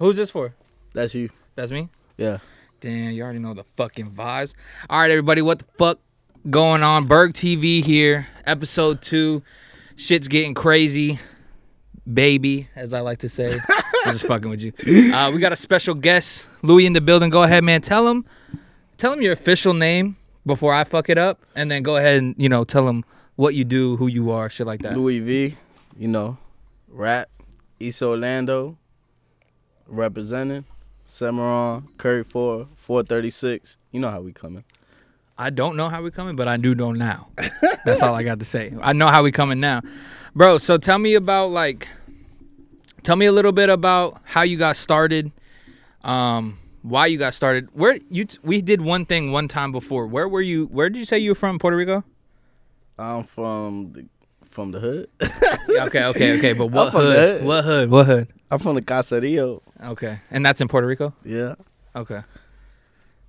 Who's this for? That's you. That's me? Yeah. Damn, you already know the fucking vibes. All right, everybody, what the fuck going on? BergTv here, episode 2. Shit's getting crazy, baby, as I like to say. I'm just fucking with you. We got a special guest, Louie, in the building. Go ahead, man. Tell him your official name before I fuck it up, and then go ahead and tell him what you do, who you are, shit like that. LouieV, rap, East Orlando, representing. Cimarron, Curry 4, 436. You know how we coming. I don't know how we coming, but I do know now. That's all I got to say. I know how we coming now. Bro, so tell me a little bit about how you got started, why you got started. We did one thing one time before. Where were you? Where did you say you were from? Puerto Rico? I'm from the hood. Okay. But what hood? What hood? I'm from the Caserío. Okay. And that's in Puerto Rico? Yeah. Okay.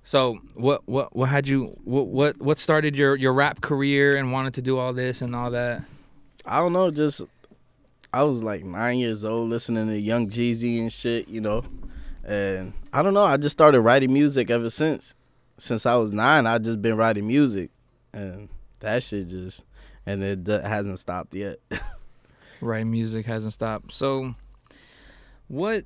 So what had you what started your rap career and wanted to do all this and all that? I don't know, just I was like 9 years old listening to Young Jeezy and shit, And I don't know, I just started writing music ever since. Since I was 9, I just been writing music. And that shit and it hasn't stopped yet. Writing music hasn't stopped. So what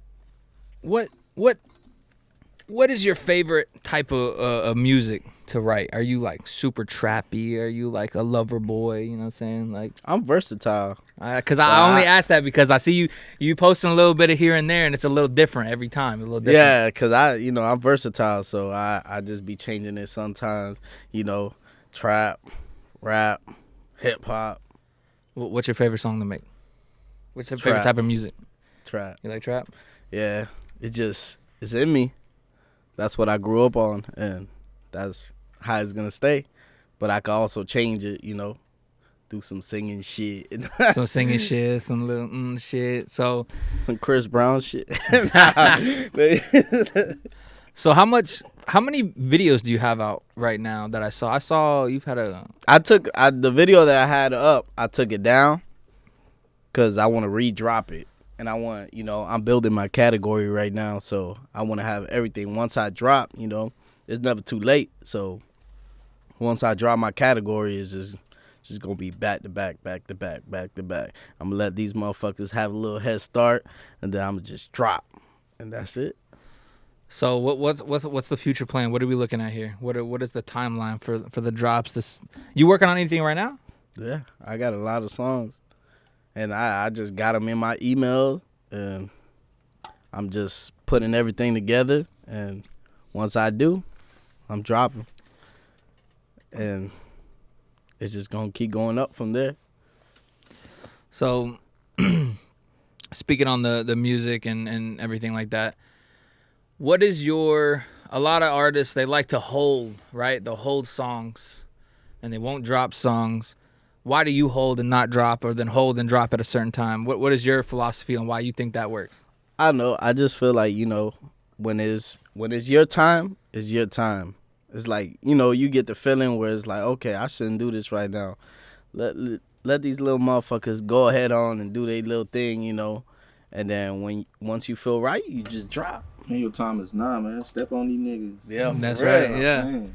is your favorite type of music to write? Are you like super trappy? Are you like a lover boy? You know what I'm saying? Like, I'm versatile. Because I only ask that because I see you posting a little bit of here and there, and it's a little different every time. A little different. Yeah, because I'm versatile, so I just be changing it sometimes. Trap, rap, hip hop. What's your favorite song to make? What's your Trap. favorite type of music? Trap. You like trap? Yeah, it's in me. That's what I grew up on, and that's how it's gonna stay. But I can also change it, do some singing shit. Some singing shit, some little shit. So some Chris Brown shit. So how many videos do you have out right now that I saw? I saw you've had the video that I had up, I took it down because I want to re-drop it. And I want, I'm building my category right now, so I want to have everything. Once I drop, it's never too late. So once I drop my category, it's just going to be back to back, back to back, back to back. I'm going to let these motherfuckers have a little head start, and then I'm going to just drop. And that's it. So what's the future plan? What are we looking at here? What is the timeline for the drops? You working on anything right now? Yeah, I got a lot of songs. And I just got them in my emails, and I'm just putting everything together. And once I do, I'm dropping. And it's just going to keep going up from there. So, speaking on the music and everything like that, what is a lot of artists, they like to hold, right? They'll hold songs, and they won't drop songs. Why do you hold and not drop, or then hold and drop at a certain time? What is your philosophy on why you think that works? I don't know. I just feel like, when it's your time, it's your time. It's like, you get the feeling where it's like, okay, I shouldn't do this right now. Let these little motherfuckers go ahead on and do their little thing, And then once you feel right, you just drop. Man, your time is now, man. Step on these niggas. Yeah, that's right. Yeah. Man.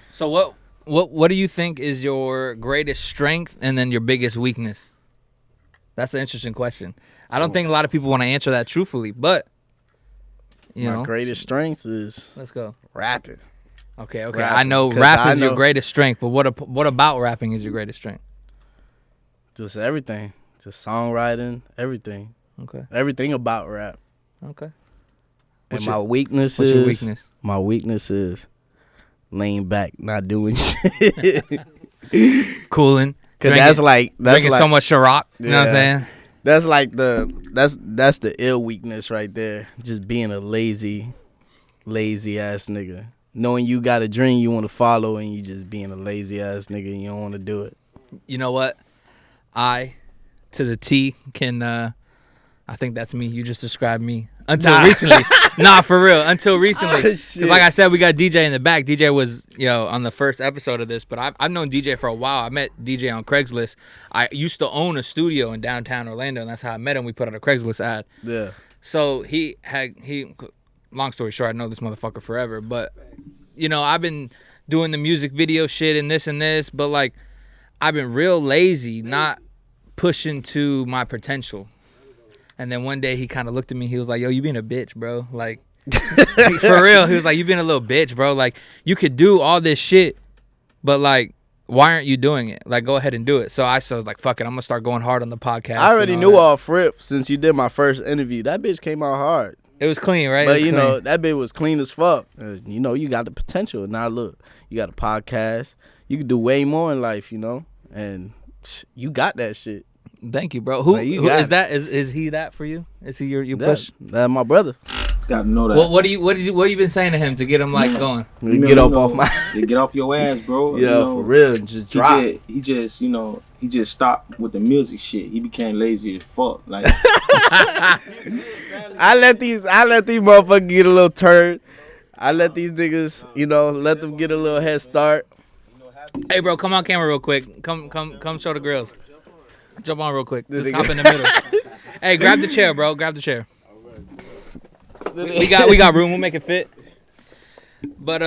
So what do you think is your greatest strength and then your biggest weakness? That's an interesting question. I don't think a lot of people want to answer that truthfully, but my greatest strength is let's go rapping. Okay. Rapping. I know rap is your greatest strength, but what about rapping is your greatest strength? Just everything, just songwriting, everything. Okay. Everything about rap. Okay. And my weakness what's your weakness? My weakness is laying back, not doing shit. Cooling. Cause that's like drinking so much Ciroc. You know what I'm saying? That's like that's the ill weakness right there. Just being a lazy ass nigga. Knowing you got a dream you want to follow, and you just being a lazy ass nigga and you don't want to do it. You know what? I, to the T, can. I think that's me. You just described me. Until recently. Nah, for real. Until recently. Because like I said, we got DJ in the back. DJ was, on the first episode of this, but I've known DJ for a while. I met DJ on Craigslist. I used to own a studio in downtown Orlando, and that's how I met him. We put out a Craigslist ad. Yeah. So long story short, I know this motherfucker forever, but you know, I've been doing the music video shit and this, but like I've been real lazy, not pushing to my potential. And then one day he kind of looked at me. He was like, "Yo, you being a bitch, bro." Like, for real. He was like, "You being a little bitch, bro. Like, you could do all this shit, but like, why aren't you doing it? Like, go ahead and do it." So I was like, "Fuck it, I'm gonna start going hard on the podcast." I already knew off rip since you did my first interview. That bitch came out hard. It was clean, right? But you know, that bitch was clean as fuck. You know, you got the potential. Now look, you got a podcast. You can do way more in life, you know, and you got that shit. Thank you, bro. Who is that? Is he that for you? Is he your push? That's my brother. Got to know that. What you been saying to him to get him like going? Get up off my. Get off your ass, bro. Yeah, for real. Just drop. He just stopped with the music shit. He became lazy as fuck. Like I let these motherfuckers get a little turn. I let these niggas, you know, let them get a little head start. Hey, bro, come on camera real quick. Come show the grills. Jump on real quick. Just hop in the middle. Hey, grab the chair, bro. Grab the chair. We got room. We'll make it fit. But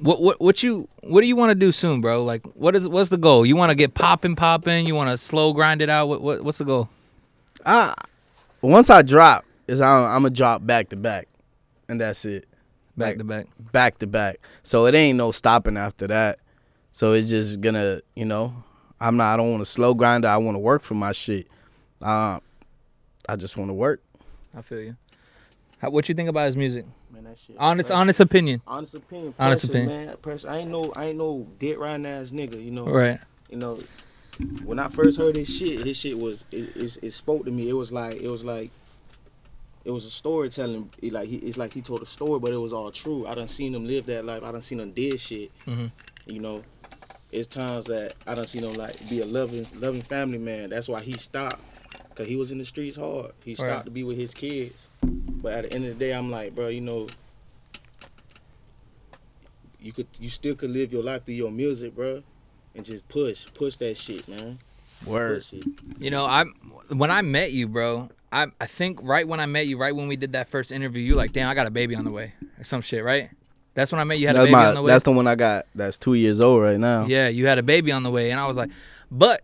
what do you want to do soon, bro? Like, what's the goal? You want to get popping? You want to slow grind it out? What's the goal? Once I drop, I'm gonna drop back to back, and that's it. Back to back. So it ain't no stopping after that. So it's just gonna, you know, I don't want to slow grind it. I want to work for my shit. I just want to work. I feel you. What you think about his music? Man, that shit. Honest opinion. Honest opinion. Man. Pressure. I ain't no dead riding ass nigga. You know. Right. You know, when I first heard his shit was it spoke to me. It was like it was a storytelling. It's like he told a story, but it was all true. I done seen him live that life. I done seen him did shit. Mm-hmm. You know, it's times that I done seen him like be a loving family man. That's why he stopped, cause he was in the streets hard. He stopped to be with his kids. But at the end of the day, I'm like, bro, you know, you still could live your life through your music, bro, and just push that shit, man. Word. You know, when I met you, bro, I think right when I met you, right when we did that first interview, you like, damn, I got a baby on the way or some shit, right? That's when I met you. Had a baby on the way. That's the one I got. That's 2 years old right now. Yeah, you had a baby on the way, and I was like, but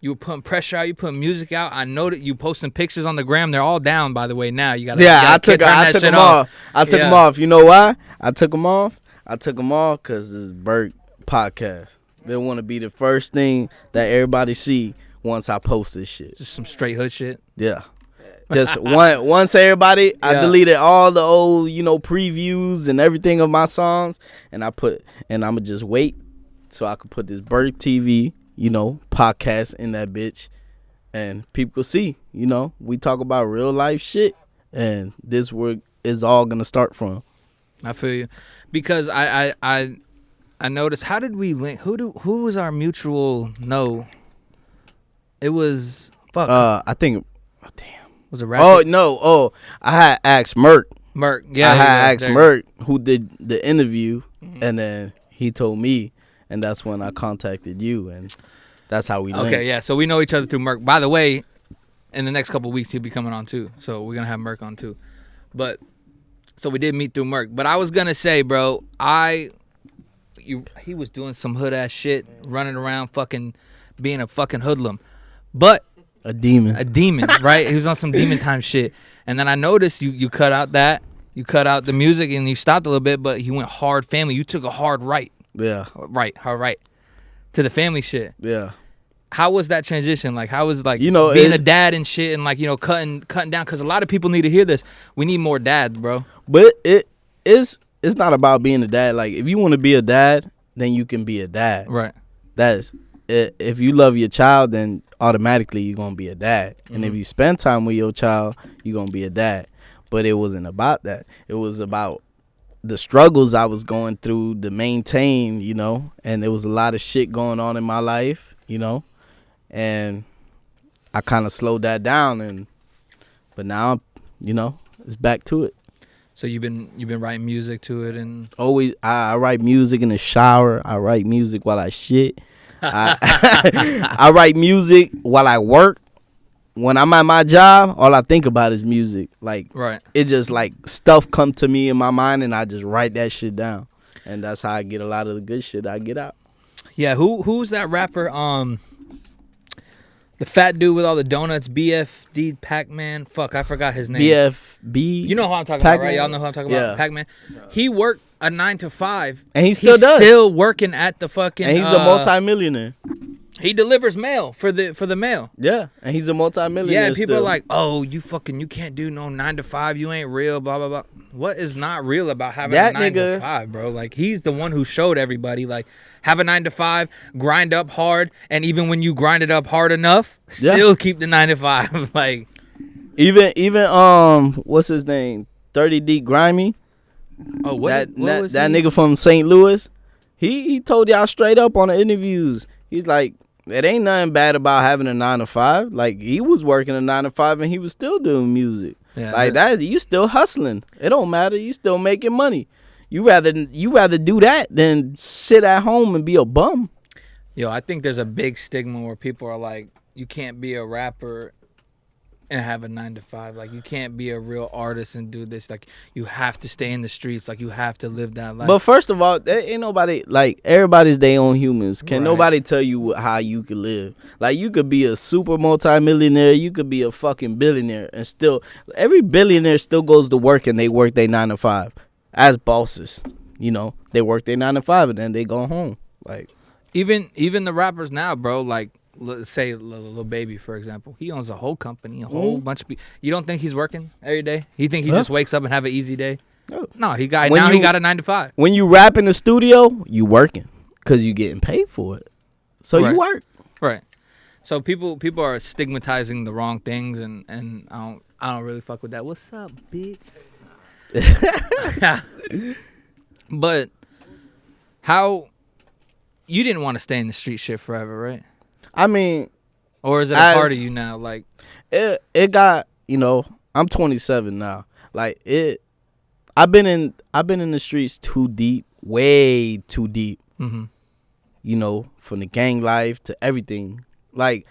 you were putting pressure out. You putting music out. I know that you posting pictures on the gram. They're all down, by the way. Now you got. Yeah, I took them off. I took them off. You know why? I took them off because it's Berg podcast. They want to be the first thing that everybody see once I post this shit. Just some straight hood shit. Yeah. Just once everybody, I deleted all the old, you know, previews and everything of my songs, and I'ma just wait so I could put this BergTv, you know, podcast in that bitch, and people could see, you know, we talk about real life shit, and this where is all gonna start from. I feel you, because I noticed. How did we link? Who was our mutual? No, it was I think. Oh, damn. Was it rapper? Oh no! Oh, I had asked Merk. Yeah. I had asked Merk who did the interview, and then he told me, and that's when I contacted you, and that's how we linked. Okay, yeah. So we know each other through Merk. By the way, in the next couple of weeks he'll be coming on too, so we're gonna have Merk on too. But so we did meet through Merk. But I was gonna say, bro, he was doing some hood ass shit, running around, fucking being a fucking hoodlum, but. A demon, right? He was on some demon time shit. And then I noticed you cut out the music and you stopped a little bit, but you went hard family. You took a hard right. Yeah. Hard right. To the family shit. Yeah. How was that transition? Like, how was, like, you know, being a dad and shit and, like, you know, cutting down? Because a lot of people need to hear this. We need more dads, bro. But it's not about being a dad. Like, if you want to be a dad, then you can be a dad. Right. If you love your child, then automatically you're going to be a dad. And if you spend time with your child, you're going to be a dad. But it wasn't about that. It was about the struggles I was going through to maintain, you know. And there was a lot of shit going on in my life, you know. And I kind of slowed that down. But now, you know, it's back to it. So you've been writing music to it? And always, I write music in the shower. I write music while I shit. I write music while I work. when I'm at my job, all I think about is music. Like, Right. it just like stuff come to me in my mind, and I just write that shit down, and that's how I get a lot of the good shit I get out. Yeah, who's that rapper? The fat dude with all the donuts, BFD Pac-Man. Fuck, I forgot his name. BFB. You know who I'm talking Pac-Man? about, right? Y'all know who I'm talking Yeah. about? Pac-Man. He worked a 9 to 5, And he still does. Still working at the fucking. And he's a multimillionaire. He delivers mail for the mail. Yeah, and he's a multimillionaire. Yeah, people still. are like, oh, you can't do no 9 to 5. You ain't real. Blah blah blah. What is not real about having That a 9 to nigga- 5, bro? Like, he's the one who showed everybody, like, have a 9 to 5, grind up hard, and even when you grind it up hard enough, still keep the 9 to 5. Like, even what's his name? 30 D Grimy. oh, what was that he? nigga from St. Louis. He told y'all straight up on the interviews. He's like, it ain't nothing bad about having a 9 to 5. Like, he was working a 9 to 5 and he was still doing music. Yeah, like that, you still hustling. It don't matter. You still making money. You rather do that than sit at home and be a bum. Yo, I think there's a big stigma where people are like, you can't be a rapper and have a 9 to 5. Like, you can't be a real artist and do this. Like, you have to stay in the streets. Like, you have to live that life. But first of all, there ain't nobody, like, everybody's their own humans. Can nobody tell you how you could live? Like, you could be a super multimillionaire, you could be a fucking billionaire, and still, every billionaire still goes to work and they work their 9 to 5 as bosses. You know, they work their 9 to 5 and then they go home. Like, even the rappers now, bro, like, let's say Lil Baby, for example. He owns a whole company, a whole bunch of people. You don't think he's working every day? You think he just wakes up and have an easy day? No, he got a 9 to 5. When you rap in the studio, you working because you getting paid for it. So you work. Right. So people are stigmatizing the wrong things, and I don't really fuck with that. What's up, bitch? But how you didn't want to stay in the street shit forever, right? I mean, or is it a part of you now? Like, it got, you know, I'm 27 now. Like, I've been in the streets too deep, way too deep. Mm-hmm. You know, from the gang life to everything. Like,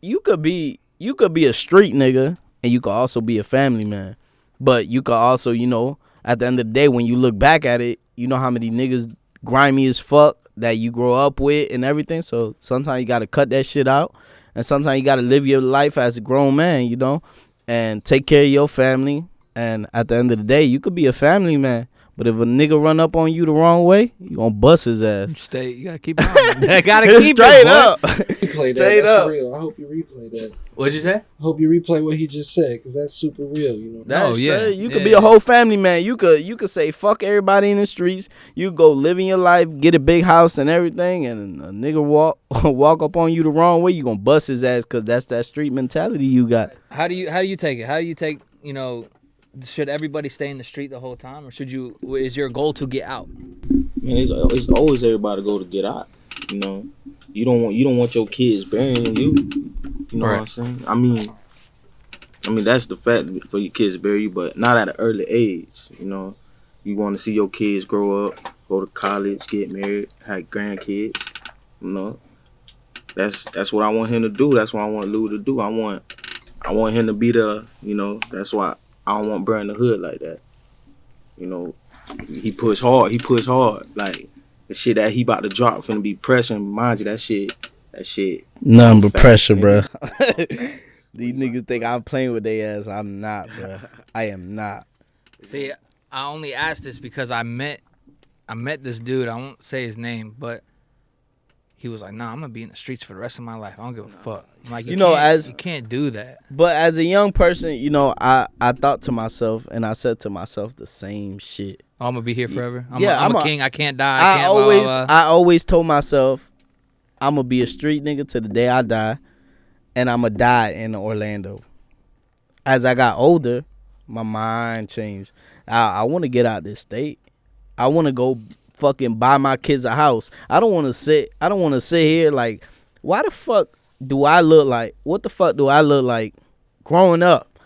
you could be a street nigga and you could also be a family man. But you could also, you know, at the end of the day, when you look back at it, you know how many niggas grimy as fuck that you grow up with and everything. So sometimes you got to cut that shit out. And sometimes you got to live your life as a grown man, you know, and take care of your family. And at the end of the day, you could be a family man. But if a nigga run up on you the wrong way, you gonna bust his ass. You gotta keep it on. I gotta keep straight it, boy. up. Replay that. Straight That's up. real. I hope you replay that. What'd you say? I hope you replay what he just said, because that's super real, you know. That's yeah. straight. You could be a whole family man. You could say fuck everybody in the streets. You go live in your life, get a big house and everything, and a nigga walk up on you the wrong way, you gonna bust his ass because that's that street mentality you got. How do you take it? How do you take, you know, should everybody stay in the street the whole time, or is your goal to get out? Man, it's always everybody go to get out. You know, you don't want your kids burying you. You know what I'm saying? I mean that's the fact for your kids to bury you, but not at an early age. You know, you want to see your kids grow up, go to college, get married, have grandkids. You know, that's what I want him to do. That's what I want Lou to do. I want him to be the, you know. That's why I don't want burn the hood like that. You know, he push hard. Like, the shit that he about to drop finna be pressure. Mind you, that shit. Nothing but pressure, bro. These niggas think I'm playing with their ass. I'm not, bro. I am not. See, I only asked this because I met this dude. I won't say his name, but he was like, "Nah, I'm gonna be in the streets for the rest of my life. I don't give a fuck." I'm like, you can't do that. But as a young person, you know, I thought to myself, and I said to myself the same shit. Oh, I'm gonna be here forever. I'm a king. I can't die. I always told myself, I'm gonna be a street nigga to the day I die, and I'm gonna die in Orlando. As I got older, my mind changed. I want to get out this state. I want to go fucking buy my kids a house. I don't want to sit here like, why the fuck do I look like? What the fuck do I look like growing up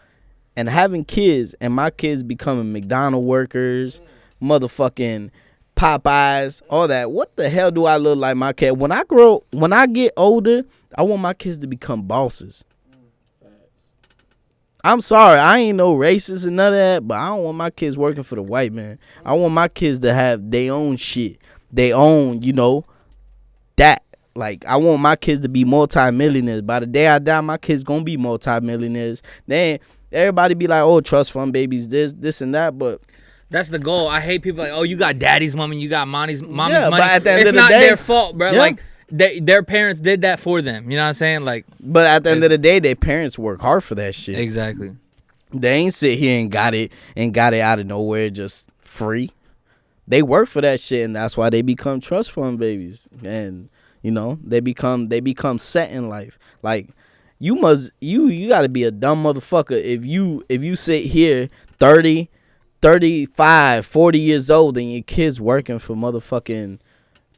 and having kids and my kids becoming McDonald's workers, motherfucking Popeyes, all that? What the hell do I look like my kid? When I get older, I want my kids to become bosses. I'm sorry, I ain't no racist and none of that, but I don't want my kids working for the white man. I want my kids to have their own shit, their own, that. Like, I want my kids to be multimillionaires. By the day I die, my kids gonna be multimillionaires. Then everybody be like, oh, trust fund babies, this and that, but that's the goal. I hate people like, oh, you got daddy's money, you got mommy's money. But at the end it's of the not day, their fault, bro. Yeah. Like, their parents did that for them. You know what I'm saying? Like, but at the end of the day, their parents work hard for that shit. Exactly. They ain't sit here and got it out of nowhere just free. They work for that shit, and that's why they become trust fund babies. And they become set in life. Like, you gotta be a dumb motherfucker if you sit here 30, 35, 40 years old and your kids working for motherfucking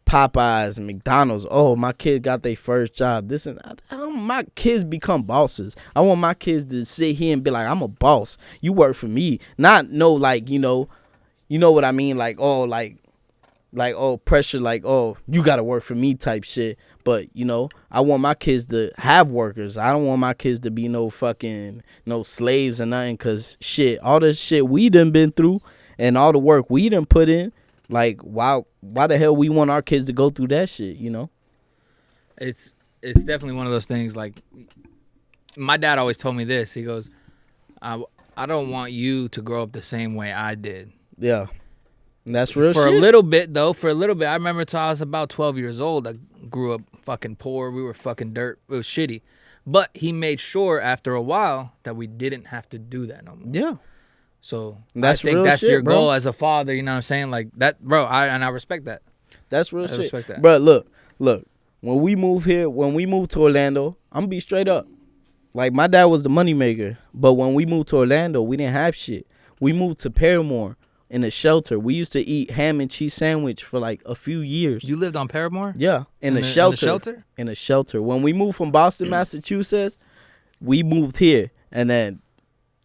Popeyes and McDonald's. Oh, my kid got their first job. This and I don't want my kids become bosses. I want my kids to sit here and be like, I'm a boss. You work for me. Not no like, you know what I mean? Like, oh, oh, pressure, like, oh, you gotta work for me type shit. But, I want my kids to have workers. I don't want my kids to be no slaves or nothing. Cause shit, all the shit we done been through and all the work we done put in, like, why the hell we want our kids to go through that shit, It's definitely one of those things. Like, my dad always told me this. He goes, I don't want you to grow up the same way I did. Yeah. That's real for shit. a little bit. I remember until I was about 12 years old, I grew up fucking poor. We were fucking dirt. It was shitty. But he made sure after a while that we didn't have to do that no more. Yeah. So that's I think real that's shit, your bro. goal as a father, you know what I'm saying? Like that, bro, I respect that. That's real I shit. respect that. Bro, look. When we move to Orlando, I'm gonna be straight up. Like, my dad was the moneymaker. But when we moved to Orlando, we didn't have shit. We moved to Paramore. In a shelter. We used to eat ham and cheese sandwich for like a few years. You lived on Paramore? Yeah, in a shelter. In a shelter. When we moved from Boston, Massachusetts, we moved here. And then,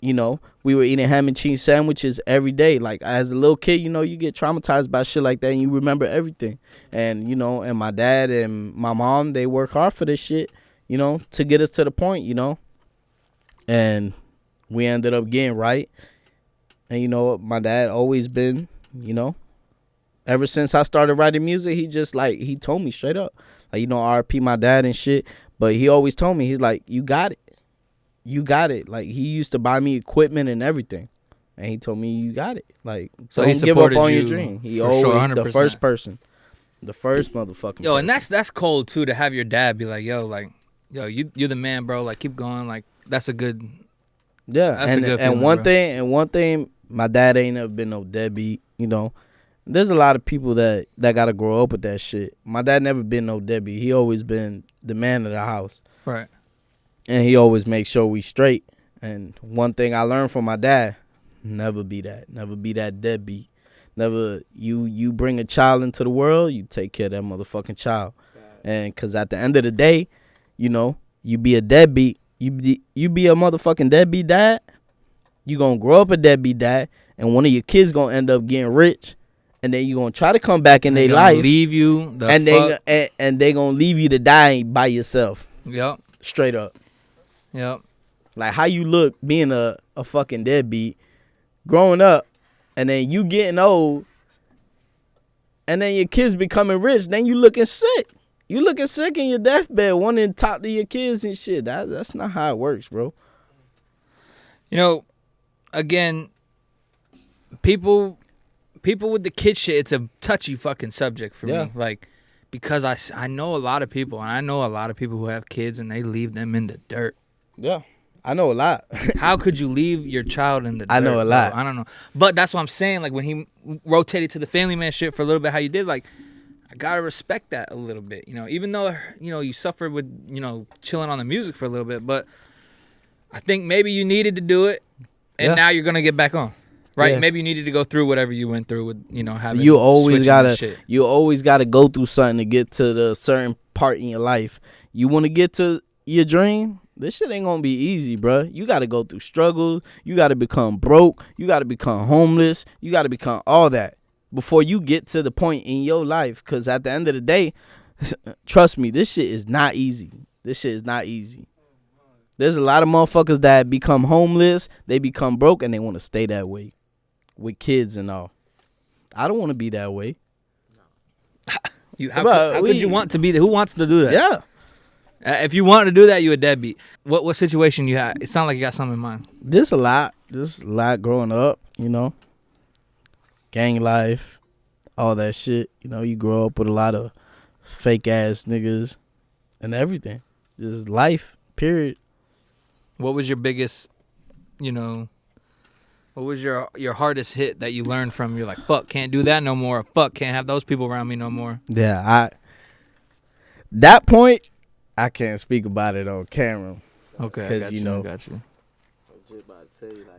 we were eating ham and cheese sandwiches every day. Like, as a little kid, you get traumatized by shit like that and you remember everything. And, and my dad and my mom, they work hard for this shit, to get us to the point, And we ended up getting right. And, my dad always been, ever since I started writing music, he just, like, he told me straight up. Like, RP my dad and shit. But he always told me, he's like, you got it. You got it. Like, he used to buy me equipment and everything. And he told me, you got it. Like, so don't he give up supported on you your dream. He for always, sure, 100%. the first person. The first motherfucking Yo, person. and that's cold, too, to have your dad be like, you're the man, bro. Like, keep going. Like, that's a good... Yeah, that's a good feeling, one thing, my dad ain't never been no deadbeat, There's a lot of people that gotta grow up with that shit. My dad never been no deadbeat. He always been the man of the house. Right. And he always makes sure we straight. And one thing I learned from my dad, never be that. Never be that deadbeat. Never, you bring a child into the world, you take care of that motherfucking child. And because at the end of the day, you be a deadbeat. You be a motherfucking deadbeat dad, you gonna grow up a deadbeat dad, and one of your kids gonna end up getting rich, and then you gonna try to come back in their life, leave you, and they gonna leave you to die by yourself. Yep. Straight up. Yep. Like, how you look being a fucking deadbeat, growing up, and then you getting old, and then your kids becoming rich, then you looking sick. You looking sick in your deathbed, wanting to talk to your kids and shit. That's not how it works, bro. Again, people with the kid shit, it's a touchy fucking subject for me. Like, because I know a lot of people, and I know a lot of people who have kids and they leave them in the dirt. Yeah, I know a lot. How could you leave your child in the dirt? I know a lot. Bro? I don't know. But that's what I'm saying. Like, when he rotated to the family man shit for a little bit, how you did, like, I gotta respect that a little bit, even though, you suffered with, chilling on the music for a little bit, but I think maybe you needed to do it, and now you're gonna get back on, right? Yeah. Maybe you needed to go through whatever you went through with, having you always gotta go through something to get to the certain part in your life. You want to get to your dream, this shit ain't gonna be easy, bro. You gotta go through struggles. You gotta become broke. You gotta become homeless. You gotta become all that before you get to the point in your life. Because at the end of the day, trust me, this shit is not easy. This shit is not easy. There's a lot of motherfuckers that become homeless, they become broke, and they want to stay that way with kids and all. I don't want to be that way. How could you want to be there? Who wants to do that? Yeah. If you want to do that, you a deadbeat. What situation you had? It sounds like you got something in mind. There's a lot growing up, you know. Gang life, all that shit. You know, you grow up with a lot of fake ass niggas and everything. Just life, period. What was your biggest, what was your hardest hit that you learned from? You're like, fuck, can't do that no more. Fuck, can't have those people around me no more. Yeah, that point, I can't speak about it on camera. Okay, because got you. I'm just about to tell you, like,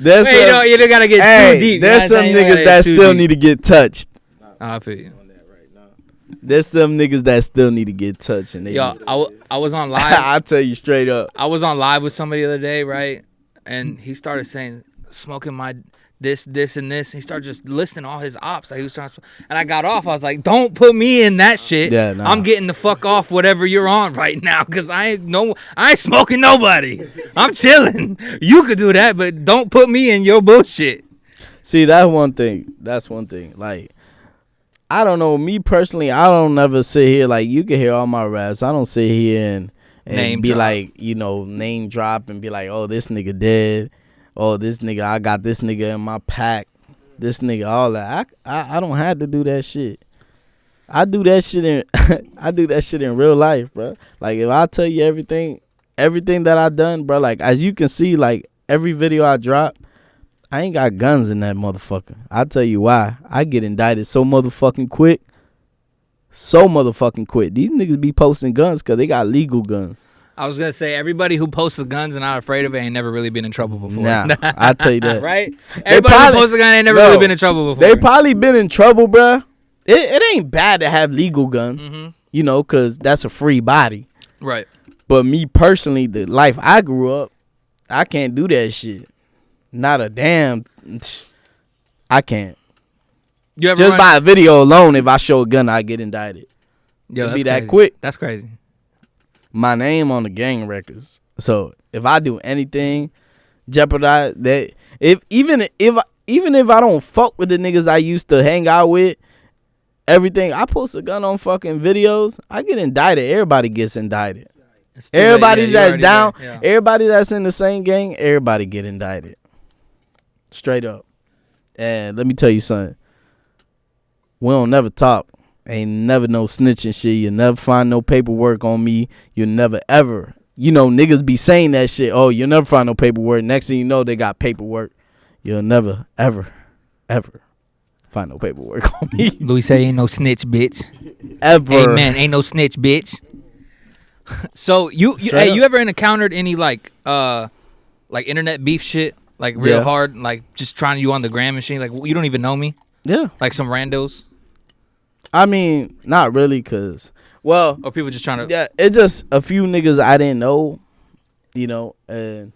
there's Wait, you don't gotta get too deep. There's some niggas that still need to get touched. I feel you. There's some niggas that still need to get touched. And I was on live. I'll tell you straight up. I was on live with somebody the other day, right? And he started saying, smoking my this, and this. He started just listing all his ops that he was trying to. And I got off. I was like, don't put me in that shit. Yeah, nah. I'm getting the fuck off whatever you're on right now, because I ain't smoking nobody. I'm chilling. You could do that, but don't put me in your bullshit. See, that's one thing. Like, I don't know. Me personally, I don't never sit here. Like, you can hear all my raps. I don't sit here and Name be drop. like, name drop and be like, oh, this nigga dead. Oh, this nigga, I got this nigga in my pack. This nigga, all that. I don't have to do that shit. I do that shit in real life, bro. Like, if I tell you everything that I done, bro, like, as you can see, like, every video I drop, I ain't got guns in that motherfucker. I'll tell you why. I get indicted so motherfucking quick. These niggas be posting guns because they got legal guns. I was going to say, everybody who posts the guns and not afraid of it ain't never really been in trouble before. Nah, I'll tell you that. Right? Everybody who posts a gun ain't never really been in trouble before. They probably been in trouble, bruh. It ain't bad to have legal guns, because that's a free body. Right. But me personally, the life I grew up, I can't do that shit. Not a damn. I can't. You ever Just by a video alone, if I show a gun, I get indicted. Yo, It'd be that's that quick. That's crazy. My name on the gang records. So if I do anything, jeopardize that. Even if I don't fuck with the niggas I used to hang out with, everything, I post a gun on fucking videos, I get indicted. Everybody gets indicted. Everybody that's down, everybody that's in the same gang, everybody get indicted. Straight up. And let me tell you something. We don't never talk. Ain't never no snitching shit. You'll never find no paperwork on me. You'll never ever. Niggas be saying that shit. Oh, you'll never find no paperwork. Next thing you know, they got paperwork. You'll never, ever, ever find no paperwork on me. Louis say ain't no snitch, bitch. Ever. Amen. Ain't no snitch, bitch. So you ever encountered any like internet beef shit, like real hard, like just trying you on the gram and shit, like you don't even know me? Yeah. Like some randos? I mean, not really, cause or people just trying to. Yeah, it's just a few niggas I didn't know, and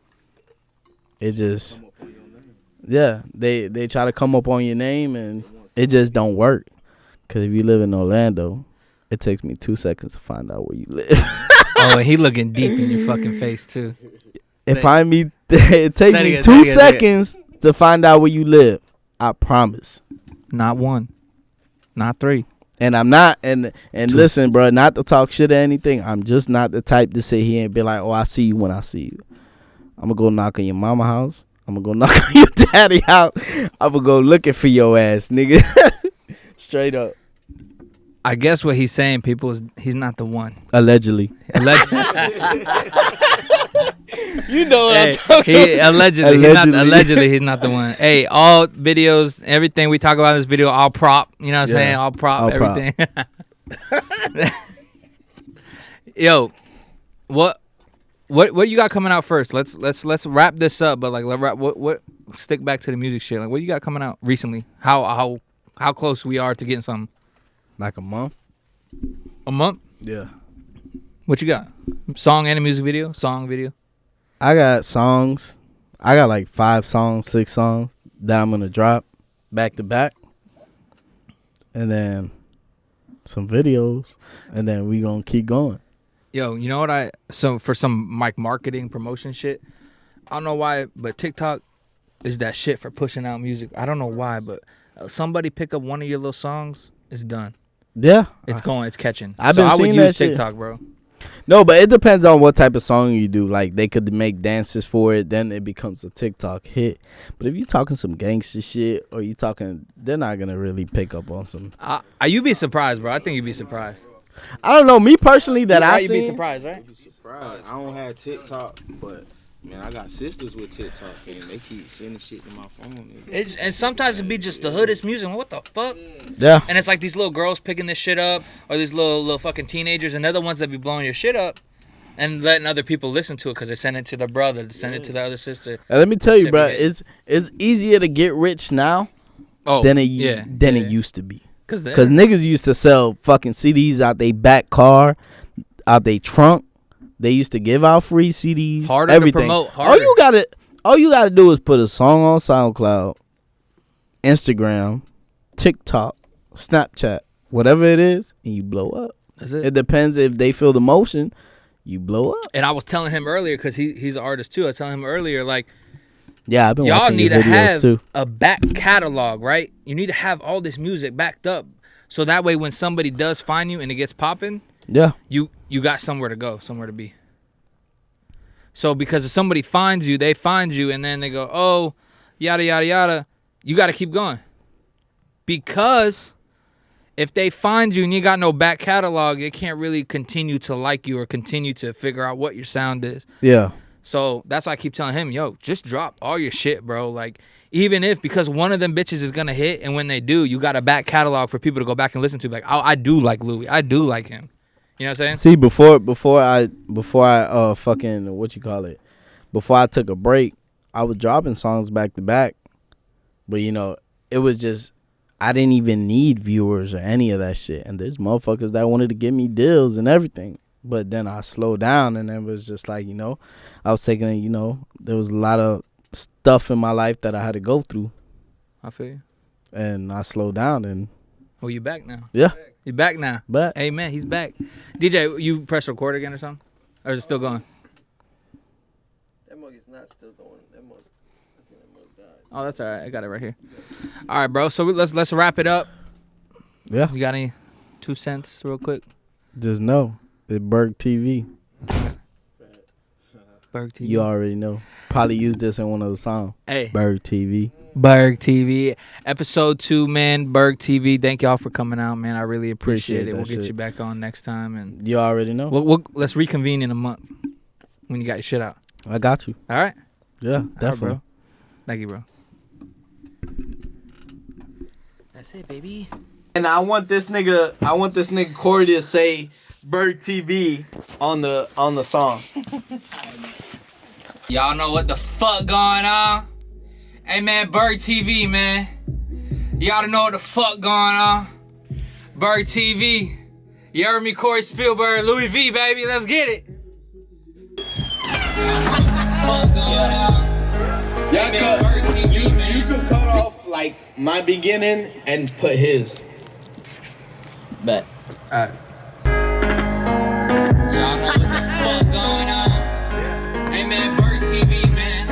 it just they try to come up on your name and it just don't work. Cause if you live in Orlando, it takes me 2 seconds to find out where you live. Oh, he looking deep in your fucking face too. It takes me 2 seconds to find out where you live. I promise. Not 1, not 3. And I'm not, and listen, bro, not to talk shit or anything. I'm just not the type to sit here and be like, oh, I see you when I see you. I'm going to go knock on your mama house. I'm going to go knock on your daddy house. I'm going to go looking for your ass, nigga. Straight up. I guess what he's saying, people, is he's not the one. Allegedly. You know what I'm talking about. Allegedly, he's not the one. Hey, all videos, everything we talk about in this video, all prop. You know what I'm saying? All prop, everything. Yo, what you got coming out first? Let's wrap this up. But like, what stick back to the music shit. Like, what you got coming out recently? How close we are to getting something? Like a month. A month? Yeah. What you got? Song and a music video? Song, video? I got songs. I got like 5 songs, 6 songs that I'm going to drop back to back. And then some videos, and then we gonna keep going. Yo, you know what so for some like marketing promotion shit, I don't know why, but TikTok is that shit for pushing out music. I don't know why, but somebody pick up one of your little songs, it's done. Yeah, It's going, it's catching. I've so been I would seeing use that shit. TikTok, bro. No, but it depends on what type of song you do. Like, they could make dances for it, then it becomes a TikTok hit. But if you talking some gangster shit, or you talking, they're not gonna really pick up on some. You'd be surprised, bro. I think you'd be surprised. I don't know. Me personally, that I You'd be seen. surprised, right? Surprised. I don't have TikTok, but man, I got sisters with TikTok, and they keep sending shit to my phone. And sometimes it'd be just the hoodest music. What the fuck? Yeah. And it's like these little girls picking this shit up, or these little fucking teenagers, and they're the ones that be blowing your shit up, and letting other people listen to it because they send it to their brother, they send it to their other sister. And let me tell you, bro, it's easier to get rich now than it used to be. Cause niggas used to sell fucking CDs out they back car, out they trunk. They used to give out free CDs. Harder everything. to promote. Harder. All you gotta do is put a song on SoundCloud, Instagram, TikTok, Snapchat, whatever it is, and you blow up. That's it. It depends if they feel the motion, you blow up. And I was telling him earlier, because he's an artist too. I was telling him earlier, like, yeah, I've been y'all watching need your to videos have too. a back catalog, right? You need to have all this music backed up, so that way when somebody does find you and it gets popping, Yeah. you got somewhere to go, somewhere to be. So because if somebody finds you, they find you, and then they go, oh, yada, yada, yada, you got to keep going. Because if they find you and you got no back catalog, they can't really continue to like you or continue to figure out what your sound is. Yeah. So that's why I keep telling him, yo, just drop all your shit, bro. Like, even if, because one of them bitches is going to hit, and when they do, you got a back catalog for people to go back and listen to. Like, I do like Louie. I do like him. You know what I'm saying? See, before I fucking, what you call it, before I took a break, I was dropping songs back to back. But, you know, it was just, I didn't even need viewers or any of that shit. And there's motherfuckers that wanted to give me deals and everything. But then I slowed down, and it was just like, you know, I was taking it, you know, there was a lot of stuff in my life that I had to go through. I feel you. And I slowed down, and Oh, you back now? yeah. You back now? But Hey, man, he's back. DJ, you press record again or something? Or is it still going? That mug is not still going. That mug, I think that mug died. Oh, that's all right. I got it right here. All right, bro. So let's wrap it up. yeah, You got any 2 cents real quick? just know it's BergTV. BergTV. You already know. Probably use this in one of the songs. Hey. BergTV. BergTV. Episode 2, man. BergTV. Thank y'all for coming out, man. I really appreciate it. We'll get shit. you back on next time. And You already know. let's reconvene in a month when you got your shit out. I got you. All right? Yeah, All right, definitely. bro. Thank you, bro. That's it, baby. And I want this nigga Corey to say BergTV on the song. Y'all know what the fuck going on? Hey, man, BergTV, man. Y'all know what the fuck going on? BergTV. You heard me, Corey Spielberg, LouieV, baby. Let's get it. You can cut off like my beginning and put his. Bet. Alright. Y'all know what the fuck going on? Hey, man, BergTV, man.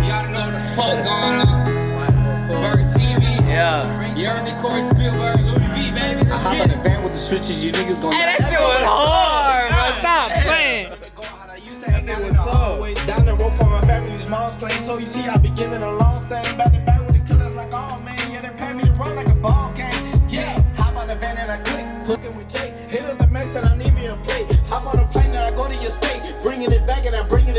Y'all know what the fuck going on? BergTV. Yeah. You heard me, Corey Spielberg, LouieV, baby. Let's Hop get in it. the van with the switches, you niggas gonna. Hey, that shit was hard, bro. Stop playing. Down the road for my family's mom's place. So you see, I be giving a long thing. Back to back with the killers like, oh man, yeah, they pay me to run like a ball game. Yeah, hop on the van and I click, cooking with Jake. Hit up the mess and I need me a plate. Hop on a plane and I go to your state, bringing it back and I'm bringing it.